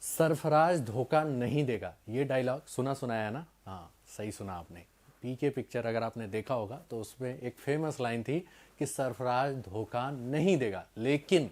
सरफराज धोखा नहीं देगा, ये डायलॉग सुना सुनाया ना। हाँ, सही सुना आपने। पीके पिक्चर अगर आपने देखा होगा तो उसमें एक फेमस लाइन थी कि सरफराज धोखा नहीं देगा। लेकिन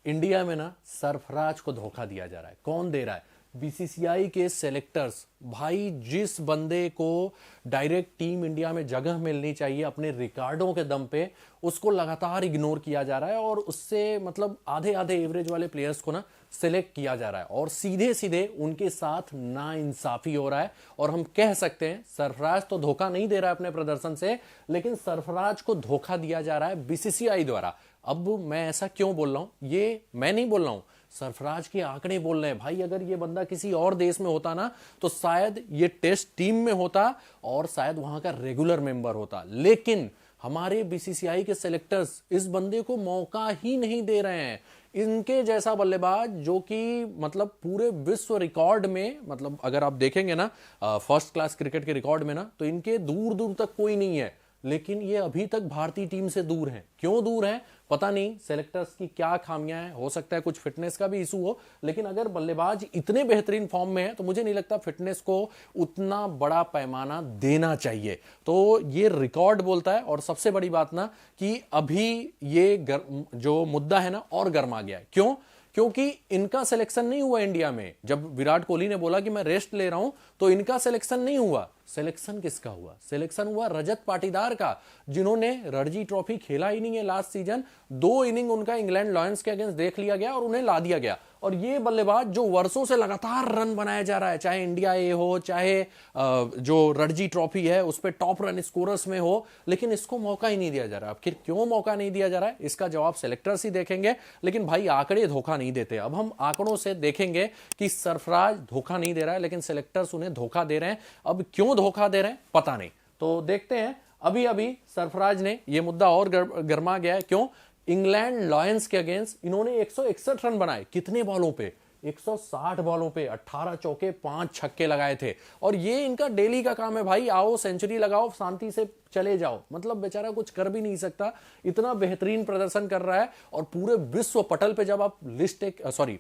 इंडिया में ना सरफराज को धोखा दिया जा रहा है। कौन दे रहा है? बीसीसीआई के सेलेक्टर्स। भाई, जिस बंदे को डायरेक्ट टीम इंडिया में जगह मिलनी चाहिए अपने रिकॉर्डों के दम पे, उसको लगातार इग्नोर किया जा रहा है और उससे मतलब आधे आधे एवरेज वाले प्लेयर्स को ना सिलेक्ट किया जा रहा है और सीधे सीधे उनके साथ ना इंसाफी हो रहा है। और हम कह सकते हैं सरफराज तो धोखा नहीं दे रहा है अपने प्रदर्शन से, लेकिन सरफराज को धोखा दिया जा रहा है बीसीसीआई द्वारा। अब मैं ऐसा क्यों बोल रहा हूं? ये मैं नहीं बोल रहा हूं, सरफराज के आंकड़े बोल रहे हैं। भाई, अगर ये बंदा किसी और देश में होता ना तो शायद ये टेस्ट टीम में होता और शायद वहां का रेगुलर मेंबर होता। लेकिन हमारे बीसीसीआई के सेलेक्टर्स इस बंदे को मौका ही नहीं दे रहे हैं। इनके जैसा बल्लेबाज जो कि मतलब पूरे विश्व रिकॉर्ड में, मतलब अगर आप देखेंगे ना फर्स्ट क्लास क्रिकेट के रिकॉर्ड में ना, तो इनके दूर दूर तक कोई नहीं है। लेकिन ये अभी तक भारतीय टीम से दूर हैं। क्यों दूर हैं पता नहीं, सेलेक्टर्स की क्या खामियां हैं, हो सकता है कुछ फिटनेस का भी इशू हो। लेकिन अगर बल्लेबाज इतने बेहतरीन फॉर्म में है तो मुझे नहीं लगता फिटनेस को उतना बड़ा पैमाना देना चाहिए। तो ये रिकॉर्ड बोलता है। और सबसे बड़ी बात ना कि अभी ये जो मुद्दा है ना और गर्मा गया है। क्यों? क्योंकि इनका सिलेक्शन नहीं हुआ इंडिया में। जब विराट कोहली ने बोला कि मैं रेस्ट ले रहा हूं तो इनका सिलेक्शन नहीं हुआ। सिलेक्शन किसका हुआ? सिलेक्शन हुआ रजत पाटीदार का, जिन्होंने रणजी ट्रॉफी खेला ही नहीं है लास्ट सीजन। 2 इनिंग उनका इंग्लैंड लॉयंस के अगेंस्ट देख लिया गया और उन्हें ला दिया गया। और ये बल्लेबाज जो वर्षों से लगातार रन बनाया जा रहा है, चाहे इंडिया ए हो, चाहे जो रणजी ट्रॉफी है उस पर टॉप रन स्कोरर्स में हो, लेकिन इसको मौका ही नहीं दिया जा रहा। आखिर क्यों मौका नहीं दिया जा रहा है, इसका जवाब सेलेक्टर्स ही देखेंगे। लेकिन भाई, आंकड़े धोखा नहीं देते। अब हम आंकड़ों से देखेंगे कि सरफराज धोखा नहीं दे रहा है, लेकिन सेलेक्टर्स उन्हें धोखा दे रहे हैं। अब क्यों धोखा दे रहे हैं पता नहीं, तो देखते हैं। अभी अभी सरफराज ने यह मुद्दा और गर्मा गया है। क्यों? इंग्लैंड लॉयंस के अगेंस्ट इन्होंने 161 रन बनाए। कितने बॉलों पे? 160 बॉलों पे 18 चौके 5 छक्के लगाए थे। और ये इनका डेली का काम है। भाई, आओ सेंचुरी लगाओ, शांति से चले जाओ। मतलब बेचारा कुछ कर भी नहीं सकता, इतना बेहतरीन प्रदर्शन कर रहा है। और पूरे विश्व पटल पे जब आप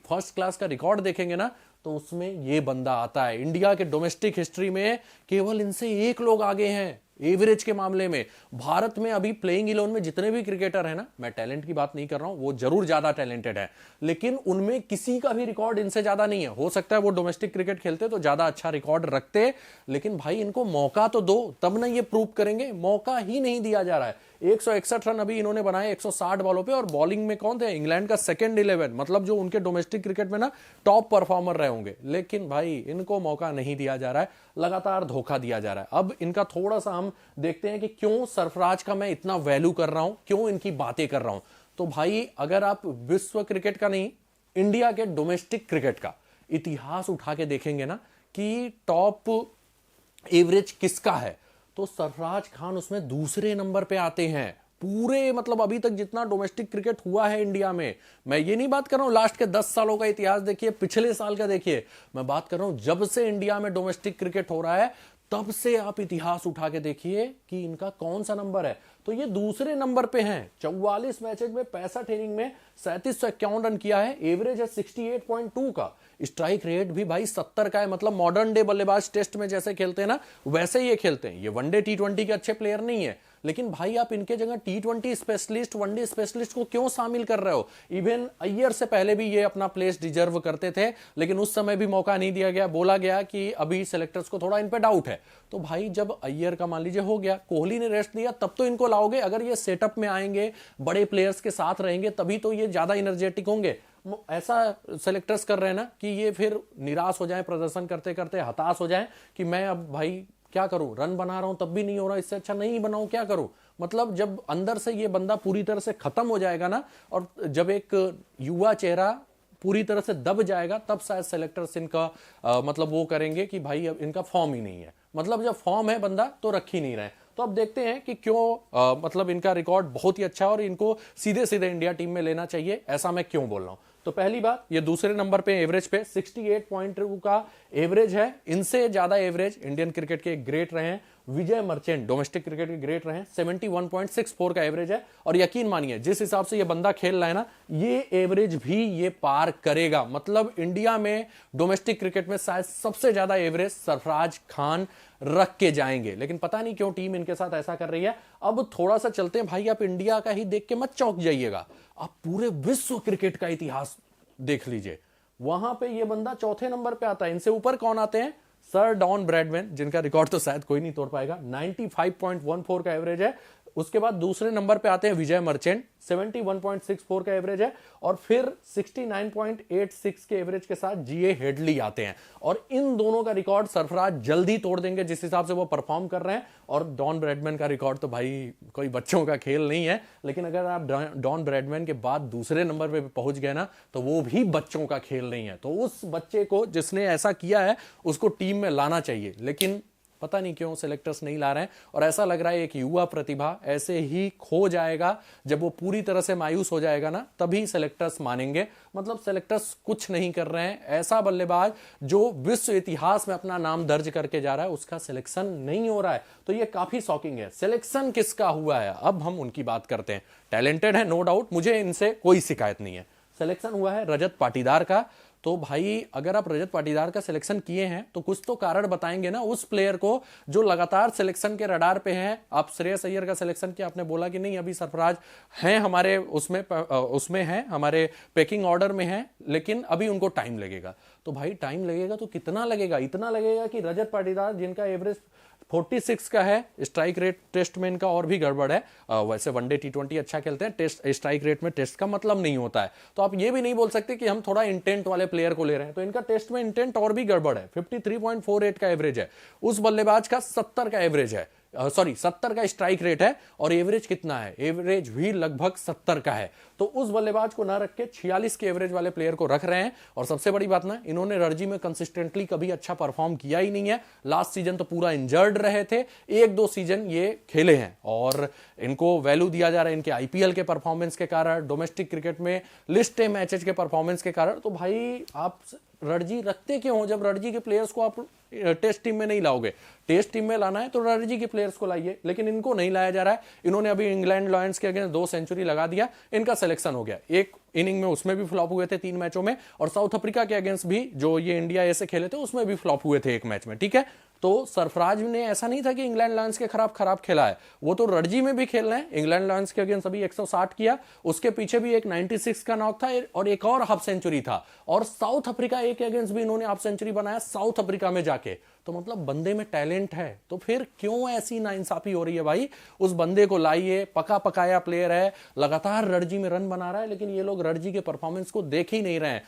फर्स्ट क्लास का रिकॉर्ड देखेंगे ना, तो उसमें ये बंदा आता है। इंडिया के डोमेस्टिक हिस्ट्री में केवल इनसे एक लोग आगे हैं एवरेज के मामले में। भारत में अभी प्लेइंग 11 में जितने भी क्रिकेटर हैं ना, मैं टैलेंट की बात नहीं कर रहा हूं, वो जरूर ज्यादा टैलेंटेड है, लेकिन उनमें किसी का भी रिकॉर्ड इनसे ज्यादा नहीं है। हो सकता है वो डोमेस्टिक क्रिकेट खेलते तो ज्यादा अच्छा रिकॉर्ड रखते, लेकिन भाई इनको मौका तो दो, तब ना ये प्रूव करेंगे। मौका ही नहीं दिया जा रहा है। 161 रन अभी इन्होंने बनाए 160 बॉलों पे। और बॉलिंग में कौन थे? इंग्लैंड का सेकंड 11, मतलब जो उनके डोमेस्टिक क्रिकेट में ना टॉप परफॉर्मर रहे होंगे। लेकिन भाई, इनको मौका नहीं दिया जा रहा है, लगातार धोखा दिया जा रहा है। अब इनका थोड़ा सा हम देखते हैं कि क्यों सरफराज का मैं इतना वैल्यू कर रहा हूं, क्यों इनकी बातें कर रहा हूं। तो भाई, अगर आप विश्व क्रिकेट का नहीं, इंडिया के डोमेस्टिक क्रिकेट का इतिहास उठा के देखेंगे ना कि टॉप एवरेज किसका है, तो सरफराज खान उसमें दूसरे नंबर पे आते हैं। पूरे मतलब अभी तक जितना डोमेस्टिक क्रिकेट हुआ है इंडिया में, मैं ये नहीं बात कर रहा हूं लास्ट के 10 सालों का इतिहास देखिए, पिछले साल का देखिए, मैं बात कर रहा हूं जब से इंडिया में डोमेस्टिक क्रिकेट हो रहा है तब से आप इतिहास उठा के देखिए कि इनका कौन सा नंबर है। तो ये दूसरे नंबर पे हैं। 44 मैचेज में 65 इनिंग में 3751 रन किया है। एवरेज है 68.2 का। स्ट्राइक रेट भी भाई 70 का है। मतलब मॉडर्न डे बल्लेबाज टेस्ट में जैसे खेलते हैं ना, वैसे ये खेलते हैं। ये वनडे T20 के अच्छे प्लेयर नहीं है, लेकिन भाई आप इनके जगह T20 स्पेशलिस्ट, वनडे स्पेशलिस्ट को क्यों शामिल कर रहे हो? इवन अय्यर से पहले भी ये अपना प्लेस डिजर्व करते थे, लेकिन उस समय भी मौका नहीं दिया गया। बोला गया कि अभी सेलेक्टर्स को थोड़ा इन पे डाउट है। तो भाई, जब अय्यर का मान लीजिए हो गया, कोहली ने रेस्ट दिया, तब तो इनको लाओगे। अगर ये सेटअप में आएंगे, बड़े प्लेयर्स के साथ रहेंगे, तभी तो ये ज्यादा एनर्जेटिक होंगे। ऐसा सेलेक्टर्स कर रहे हैं ना कि ये फिर निराश हो जाए, प्रदर्शन करते करते हताश हो जाए कि मैं अब भाई क्या करूं, रन बना रहा हूं तब भी नहीं हो रहा, इससे अच्छा नहीं बनाऊं, क्या करूं। मतलब जब अंदर से ये बंदा पूरी तरह से खत्म हो जाएगा ना, और जब एक युवा चेहरा पूरी तरह से दब जाएगा, तब शायद सेलेक्टर्स इनका मतलब वो करेंगे कि भाई अब इनका फॉर्म ही नहीं है। मतलब जब फॉर्म है बंदा तो रख ही नहीं रहे। तो अब देखते हैं कि क्यों मतलब इनका रिकॉर्ड बहुत ही अच्छा है और इनको सीधे सीधे इंडिया टीम में लेना चाहिए, ऐसा मैं क्यों बोल रहा हूं। तो पहली बात, ये दूसरे नंबर पे एवरेज पे 68.2 का एवरेज है। इनसे ज्यादा एवरेज इंडियन क्रिकेट के ग्रेट रहे हैं, विजय मर्चेंट डोमेस्टिक क्रिकेट के ग्रेट रहे हैं, 71.64 का एवरेज है। और यकीन मानिए जिस हिसाब से ये बंदा खेल रहा है ना, ये एवरेज भी ये पार करेगा। मतलब इंडिया में डोमेस्टिक क्रिकेट में शायद सबसे ज्यादा एवरेज सरफराज खान रख के जाएंगे, लेकिन पता नहीं क्यों टीम इनके साथ ऐसा कर रही है। अब थोड़ा सा चलते हैं भाई, आप इंडिया का ही देख के मत चौंक जाइएगा, आप पूरे विश्व क्रिकेट का इतिहास देख लीजिए, वहां पे ये बंदा चौथे नंबर पे आता है। इनसे ऊपर कौन आते हैं? सर डॉन ब्रैडमैन, जिनका रिकॉर्ड तो शायद कोई नहीं तोड़ पाएगा, 95.14 का एवरेज है। उसके बाद दूसरे नंबर पे आते हैं विजय मर्चेंट, 71.64 का एवरेज है। और फिर 69.86 के एवरेज के साथ जीए हेडली आते हैं। और इन दोनों का रिकॉर्ड सरफराज जल्दी तोड़ देंगे जिस हिसाब से वो परफॉर्म कर रहे हैं। और डॉन ब्रैडमैन का रिकॉर्ड तो भाई कोई बच्चों का खेल नहीं है, लेकिन अगर आप डॉन ब्रैडमैन के बाद दूसरे नंबर पे पहुंच गए ना, तो वो भी बच्चों का खेल नहीं है। तो उस बच्चे को जिसने ऐसा किया है उसको टीम में लाना चाहिए, लेकिन पता नहीं क्यों सिलेक्टर्स नहीं ला रहे हैं। और ऐसा लग रहा है एक युवा प्रतिभा ऐसे ही खो जाएगा, जब वो पूरी तरह से मायूस हो जाएगा ना, तभी सिलेक्टर्स मानेंगे। मतलब सिलेक्टर्स कुछ नहीं कर रहे हैं। ऐसा बल्लेबाज जो विश्व इतिहास में अपना नाम दर्ज करके जा रहा है, उसका सिलेक्शन नहीं हो रहा है। तो ये काफी शॉकिंग है। सिलेक्शन किसका हुआ है, अब हम उनकी बात करते हैं। टैलेंटेड है नो डाउट, मुझे इनसे कोई शिकायत नहीं है। सिलेक्शन हुआ है रजत पाटीदार का। तो भाई अगर आप रजत पाटीदार का सिलेक्शन किए हैं तो कुछ तो कारण बताएंगे ना उस प्लेयर को जो लगातार सिलेक्शन के रडार पे है। आप श्रेयस अय्यर का सिलेक्शन किया, आपने बोला कि नहीं अभी सरफराज हैं हमारे उसमें हैं, हमारे पेकिंग ऑर्डर में हैं, लेकिन अभी उनको टाइम लगेगा। तो भाई टाइम लगेगा तो कितना लगेगा? इतना लगेगा कि रजत पाटीदार जिनका एवरेज 46 का है, स्ट्राइक रेट टेस्ट में इनका और भी गड़बड़ है। वैसे वनडे T20 अच्छा खेलते हैं, टेस्ट स्ट्राइक रेट में टेस्ट का मतलब नहीं होता है। तो आप ये भी नहीं बोल सकते कि हम थोड़ा इंटेंट वाले प्लेयर को ले रहे हैं। तो इनका टेस्ट में इंटेंट और भी गड़बड़ है। 53.48 का एवरेज है, उस बल्लेबाज का 70 का एवरेज है, 70 का स्ट्राइक रेट है। और एवरेज कितना है? एवरेज भी लगभग 70 का है। तो उस बल्लेबाज को ना रख के 46 के एवरेज वाले प्लेयर को रख रहे हैं। और सबसे बड़ी बात ना, इन्होंने रणजी में कंसिस्टेंटली कभी अच्छा परफॉर्म किया ही नहीं है। लास्ट सीजन तो पूरा इंजर्ड रहे थे, 1-2 सीजन ये खेले हैं। और इनको वैल्यू दिया जा रहा है इनके आईपीएल के परफॉर्मेंस के कारण, डोमेस्टिक क्रिकेट में लिस्ट ए मैचेज के परफॉर्मेंस के कारण। तो भाई आप रणजी रखते क्यों हो जब रणजी के प्लेयर्स को आप टेस्ट टीम में नहीं लाओगे? टेस्ट टीम में लाना है तो रणजी के प्लेयर्स को लाइए, लेकिन इनको नहीं लाया जा रहा है। इन्होंने अभी इंग्लैंड लॉयंस के अगेंस्ट 2 सेंचुरी लगा दिया, इनका सिलेक्शन हो गया। एक इनिंग में उसमें भी फ्लॉप हुए थे 3 मैचों में, और साउथ अफ्रीका के अगेंस्ट भी जो ये इंडिया ऐसे खेले थे उसमें भी फ्लॉप हुए थे 1 मैच में। ठीक है, तो सरफराज ने ऐसा नहीं था कि इंग्लैंड लॉयंस के खराब खेला है, वो तो रणजी में भी खेल रहे हैं। इंग्लैंड लॉयंस के अगेंस्ट अभी 160 किया, उसके पीछे भी एक 96 का नॉक था और एक और हाफ सेंचुरी था। और साउथ अफ्रीका के अगेंस्ट भी इन्होंने हाफ सेंचुरी बनाया साउथ अफ्रीका में जाके। तो मतलब बंदे में टैलेंट है, तो फिर क्यों ऐसी नाइंसाफी हो रही है भाई? उस बंदे को लाइए, पका पकाया प्लेयर है, लगातार रणजी में रन बना रहा है, लेकिन ये लोग रणजी के परफॉर्मेंस को देख ही नहीं रहे हैं।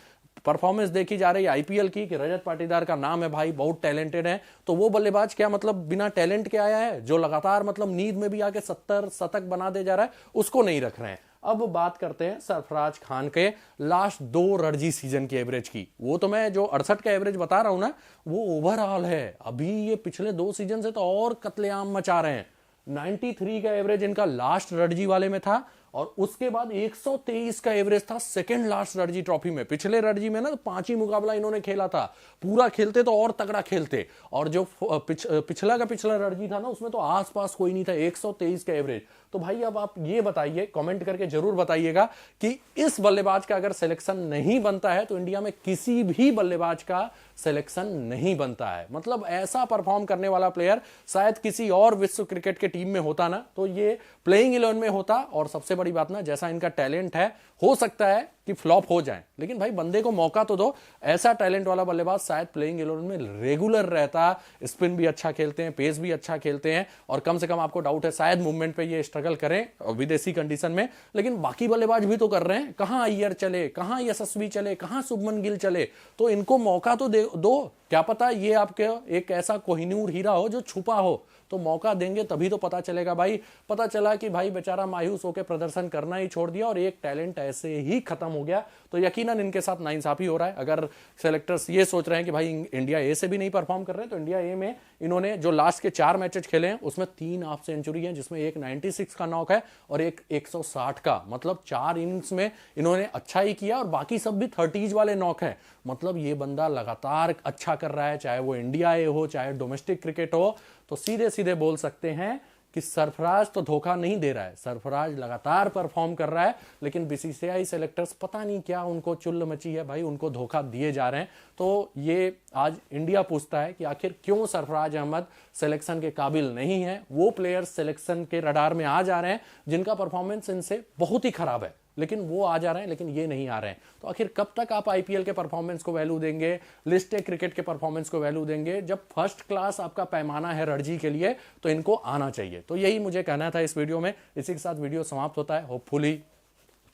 परफॉर्मेंस देखी जा रही है आईपीएल की कि रजत पाटीदार का नाम है भाई, बहुत टैलेंटेड है। तो वो बल्लेबाज क्या मतलब बिना टैलेंट के आया है, जो लगातार मतलब नींद में भी आके 70 शतक बना दे जा रहा है, उसको नहीं रख रहे हैं। अब बात करते हैं सरफराज खान के लास्ट 2 रणजी सीजन की एवरेज की। वो तो मैं जो 68 का एवरेज बता रहा हूं ना, वो ओवरऑल है। अभी ये पिछले 2 सीजन से तो और कत्लेआम मचा रहे हैं। 93 का एवरेज इनका लास्ट रणजी वाले में था, और उसके बाद 123 का एवरेज था सेकंड लास्ट रणजी ट्रॉफी में। पिछले रणजी में ना 5 ही मुकाबला इन्होंने खेला था, पूरा खेलते तो और तगड़ा खेलते। और जो पिछला रणजी था ना, उसमें तो आसपास कोई नहीं था, 123 का एवरेज। तो भाई अब आप ये बताइए, कमेंट करके जरूर बताइएगा कि इस बल्लेबाज का अगर सिलेक्शन नहीं बनता है तो इंडिया में किसी भी बल्लेबाज का सिलेक्शन नहीं बनता है। मतलब ऐसा परफॉर्म करने वाला प्लेयर शायद किसी और विश्व क्रिकेट के टीम में होता ना, तो ये प्लेइंग 11 में होता। और सबसे बड़ी बात ना, जैसा इनका टैलेंट है, हो सकता है कि फ्लॉप हो जाए, लेकिन भाई बंदे को मौका तो दो। ऐसा टैलेंट वाला बल्लेबाज शायद प्लेइंग 11 में रेगुलर रहता। स्पिन भी अच्छा खेलते हैं, पेस भी अच्छा खेलते हैं, और कम से कम आपको डाउट है शायद मूवमेंट पे ये स्ट्रगल करें विदेशी कंडीशन में। लेकिन बाकी बल्लेबाज भी तो कर रहे हैं, कहां अय्यर चले, कहां यशस्वी चले, कहां शुभमन गिल चले। तो इनको मौका तो दो। क्या पता ये आपके एक ऐसा कोहिनूर हीरा हो जो छुपा हो, तो मौका देंगे तभी तो पता चलेगा भाई। पता चला कि भाई बेचारा मायूस होकर प्रदर्शन करना ही छोड़ दिया और एक टैलेंट ऐसे ही खत्म हो गया। तो यकीनन इनके साथ नाइंसाफी हो रहा है। अगर सेलेक्टर्स ये सोच रहे हैं कि भाई इंडिया ए से भी नहीं परफॉर्म कर रहे हैं, तो इंडिया ए में इन्होंने जो लास्ट के 4 मैचेस खेले हैं उसमें 3 हाफ सेंचुरी है, जिसमें एक 96 का नॉक है और एक 160 का। मतलब 4 इनिंग्स में इन्होंने अच्छा ही किया और बाकी सब भी 30s वाले नॉक है। मतलब ये बंदा लगातार अच्छा कर रहा है, चाहे वो इंडिया ए हो चाहे डोमेस्टिक क्रिकेट हो। तो सीधे सीधे बोल सकते हैं कि सरफराज तो धोखा नहीं दे रहा है, सरफराज लगातार परफॉर्म कर रहा है, लेकिन बीसीसीआई सेलेक्टर्स पता नहीं क्या उनको चुल्ल मची है भाई, उनको धोखा दिए जा रहे हैं। तो ये आज इंडिया पूछता है कि आखिर क्यों सरफराज अहमद सिलेक्शन के काबिल नहीं है। वो प्लेयर्स सिलेक्शन के रडार में आ जा रहे हैं जिनका परफॉर्मेंस इनसे बहुत ही खराब है, लेकिन वो आ जा रहे हैं, लेकिन ये नहीं आ रहे हैं। तो आखिर कब तक आप आईपीएल के परफॉर्मेंस को वैल्यू देंगे, लिस्ट ए क्रिकेट के परफॉर्मेंस को वैल्यू देंगे? जब फर्स्ट क्लास आपका पैमाना है रणजी के लिए तो इनको आना चाहिए। तो यही मुझे कहना था इस वीडियो में। इसी के साथ वीडियो समाप्त होता है। होपफुली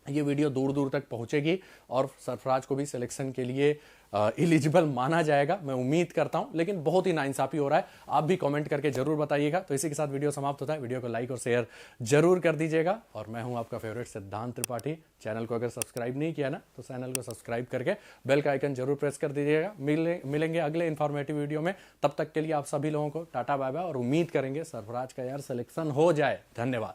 ये वीडियो दूर दूर तक पहुंचेगी और सरफराज को भी सिलेक्शन के लिए एलिजिबल माना जाएगा, मैं उम्मीद करता हूं। लेकिन बहुत ही नाइंसाफी हो रहा है, आप भी कमेंट करके जरूर बताइएगा। तो इसी के साथ वीडियो समाप्त होता है। वीडियो को लाइक और शेयर जरूर कर दीजिएगा। और मैं हूं आपका फेवरेट सिद्धांत त्रिपाठी। चैनल को अगर सब्सक्राइब नहीं किया ना तो चैनल को सब्सक्राइब करके बेल का आइकन जरूर प्रेस कर दीजिएगा। मिलेंगे अगले इंफॉर्मेटिव वीडियो में। तब तक के लिए आप सभी लोगों को टाटा बाय बाय और उम्मीद करेंगे सरफराज का यार सिलेक्शन हो जाए। धन्यवाद।